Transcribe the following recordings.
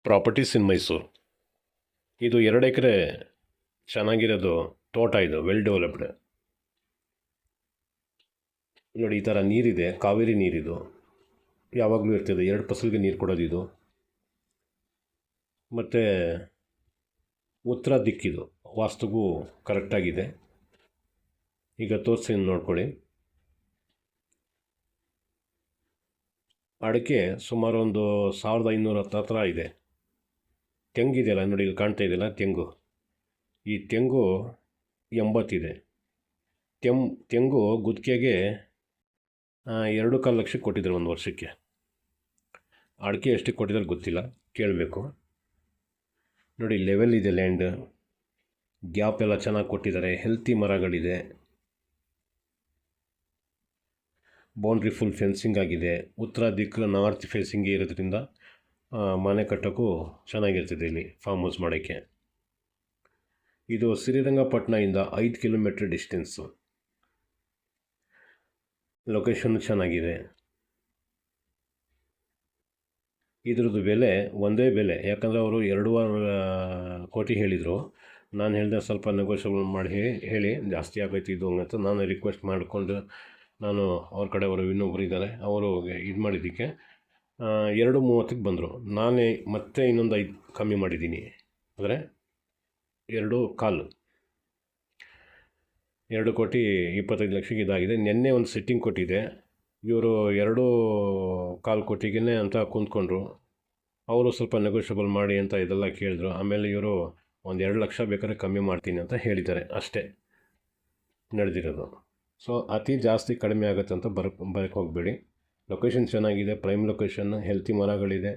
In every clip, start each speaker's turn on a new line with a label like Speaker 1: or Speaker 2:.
Speaker 1: Properties ಇನ್ ಮೈಸೂರು. ಇದು 2 ಎಕರೆ ಚೆನ್ನಾಗಿರೋದು ತೋಟ. ಇದು ವೆಲ್ ಡೆವಲಪ್ಡ್. ನೋಡಿ, ಈ ಥರ ನೀರಿದೆ, ಕಾವೇರಿ ನೀರಿದು ಯಾವಾಗಲೂ ಇರ್ತದೆ. 2 ಫಸಲಿಗೆ ನೀರು ಕೊಡೋದು ಇದು. ಮತ್ತು ಉತ್ತರ ದಿಕ್ಕಿದು ವಾಸ್ತುಗೂ ಕರೆಕ್ಟಾಗಿದೆ. ಈಗ ತೋರಿಸ್ತೀನಿ ನೋಡ್ಕೊಳ್ಳಿ. ಅಡಿಕೆ ಸುಮಾರು ಒಂದು 1500 ಹತ್ರ ಇದೆ. ತೆಂಗಿದೆಯಲ್ಲ ನೋಡಿ, ಇಲ್ಲಿ ಕಾಣ್ತಾ ಇದೆಯಲ್ಲ ತೆಂಗು. ಈ ತೆಂಗು 80 ಇದೆ. ತೆಂಗು ಗುತ್ತಿಗೆಗೆ 2.25 ಲಕ್ಷಕ್ಕೆ ಕೊಟ್ಟಿದ್ದಾರೆ ಒಂದು ವರ್ಷಕ್ಕೆ. ಅಡಿಕೆ ಎಷ್ಟಕ್ಕೆ ಕೊಟ್ಟಿದ್ದಾರೆ ಗೊತ್ತಿಲ್ಲ, ಕೇಳಬೇಕು. ನೋಡಿ, ಲೆವೆಲ್ ಇದೆ ಲ್ಯಾಂಡ್, ಗ್ಯಾಪ್ ಎಲ್ಲ ಚೆನ್ನಾಗಿ ಕೊಟ್ಟಿದ್ದಾರೆ, ಹೆಲ್ತಿ ಮರಗಳಿದೆ, ಬೌಂಡ್ರಿ ಫುಲ್ ಫೆನ್ಸಿಂಗ್ ಆಗಿದೆ. ಉತ್ತರ ದಿಕ್ಕು ನಾರ್ತ್ ಫೇಸಿಂಗೇ ಇರೋದ್ರಿಂದ ಮನೆ ಕಟ್ಟೋಕ್ಕೂ ಚೆನ್ನಾಗಿರ್ತದೆ ಇಲ್ಲಿ ಫಾರ್ಮ್ ಹೌಸ್ ಮಾಡೋಕ್ಕೆ. ಇದು ಶ್ರೀರಂಗಪಟ್ಟಣದಿಂದ 5 ಕಿಲೋಮೀಟ್ರ್ ಡಿಸ್ಟೆನ್ಸು. ಲೊಕೇಶನ್ ಚೆನ್ನಾಗಿದೆ. ಇದ್ರದ್ದು ಬೆಲೆ ಒಂದೇ ಬೆಲೆ, ಯಾಕಂದರೆ ಅವರು 2.25 ಕೋಟಿ ಹೇಳಿದರು. ನಾನು ಹೇಳಿದೆ ಸ್ವಲ್ಪ ನೆಗೋಷಿಯಬಲ್ ಮಾಡಿ ಹೇಳಿ, ಜಾಸ್ತಿ ಆಗೈತೆ ಇದು ಅಂತ ನಾನು ರಿಕ್ವೆಸ್ಟ್ ಮಾಡಿಕೊಂಡು, ನಾನು ಅವ್ರ ಕಡೆಯವರು ಇನ್ನೊಬ್ಬರು ಇದ್ದಾರೆ, ಅವರು ಇದು ಮಾಡಿದ್ದಕ್ಕೆ 2.30ಕ್ಕೆ ಬಂದರು. ನಾನೇ ಮತ್ತೆ ಇನ್ನೊಂದು 5 ಕಮ್ಮಿ ಮಾಡಿದ್ದೀನಿ, ಅಂದರೆ 2.25 2.25 ಲಕ್ಷಕ್ಕೆ ಇದಾಗಿದೆ. ನಿನ್ನೆ ಒಂದು ಸೆಟ್ಟಿಂಗ್ ಕೊಟ್ಟಿದೆ, ಇವರು 2.25 ಕೋಟಿಗೆ ಅಂತ ಕುಂತ್ಕೊಂಡ್ರು. ಅವರು ಸ್ವಲ್ಪ ನೆಗೋಷಿಯಬಲ್ ಮಾಡಿ ಅಂತ ಇದೆಲ್ಲ ಕೇಳಿದ್ರು. ಆಮೇಲೆ ಇವರು ಒಂದು 2 ಲಕ್ಷ ಬೇಕಾದ್ರೆ ಕಮ್ಮಿ ಮಾಡ್ತೀನಿ ಅಂತ ಹೇಳಿದ್ದಾರೆ. ಅಷ್ಟೇ ನಡೆದಿರೋದು. ಸೊ ಅತಿ ಜಾಸ್ತಿ ಕಡಿಮೆ ಆಗುತ್ತೆ ಅಂತ ಬರಕ್ಕೆ ಹೋಗಬೇಡಿ. ಲೊಕೇಶನ್ ಚೆನ್ನಾಗಿದೆ, ಪ್ರೈಮ್ ಲೊಕೇಶನ್, ಹೆಲ್ತಿ ಮರಗಳಿದೆ,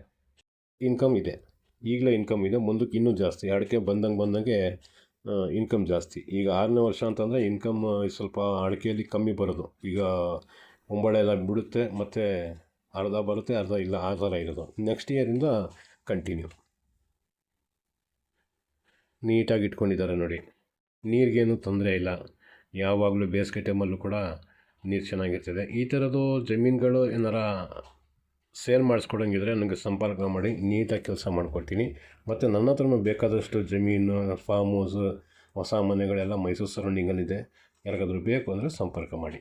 Speaker 1: ಇನ್ಕಮ್ ಇದೆ. ಈಗಲೇ ಇನ್ಕಮ್ ಇದೆ, ಮುಂದಕ್ಕೆ ಇನ್ನೂ ಜಾಸ್ತಿ. ಅಡಿಕೆ ಬಂದಂಗೆ ಇನ್ಕಮ್ ಜಾಸ್ತಿ. ಈಗ 6ನೇ ವರ್ಷ ಅಂತಂದರೆ ಇನ್ಕಮ್ ಸ್ವಲ್ಪ ಅಡಿಕೆಯಲ್ಲಿ ಕಮ್ಮಿ ಬರೋದು. ಈಗ ಮುಂಬಳೆ ಎಲ್ಲ ಬಿಡುತ್ತೆ, ಮತ್ತು ಅರ್ಧ ಬರುತ್ತೆ, ಅರ್ಧ ಇಲ್ಲ, ಆ ಥರ ಇರೋದು. ನೆಕ್ಸ್ಟ್ ಇಯರಿಂದ ಕಂಟಿನ್ಯೂ. ನೀಟಾಗಿ ಇಟ್ಕೊಂಡಿದ್ದಾರೆ ನೋಡಿ. ನೀರಿಗೇನು ತೊಂದರೆ ಇಲ್ಲ. ಯಾವಾಗಲೂ ಬೇಸಿಗೆ ಟೈಮಲ್ಲೂ ಕೂಡ ನೀರು ಚೆನ್ನಾಗಿರ್ತದೆ. ಈ ಥರದ್ದು ಜಮೀನುಗಳು ಏನಾರ ಸೇಲ್ ಮಾಡಿಸ್ಕೊಡಂಗಿದ್ರೆ ನನಗೆ ಸಂಪರ್ಕ ಮಾಡಿ, ನೀಟಾಗಿ ಕೆಲಸ ಮಾಡಿಕೊಡ್ತೀನಿ. ಮತ್ತು ನನ್ನ ಹತ್ರನೂ ಬೇಕಾದಷ್ಟು ಜಮೀನು, ಫಾರ್ಮ್ ಹೌಸ್, ಹೊಸ ಮನೆಗಳೆಲ್ಲ ಮೈಸೂರು ಸರೌಂಡಿಂಗಲ್ಲಿದೆ. ಯಾರಿಗಾದ್ರೂ ಬೇಕು ಅಂದರೆ ಸಂಪರ್ಕ ಮಾಡಿ.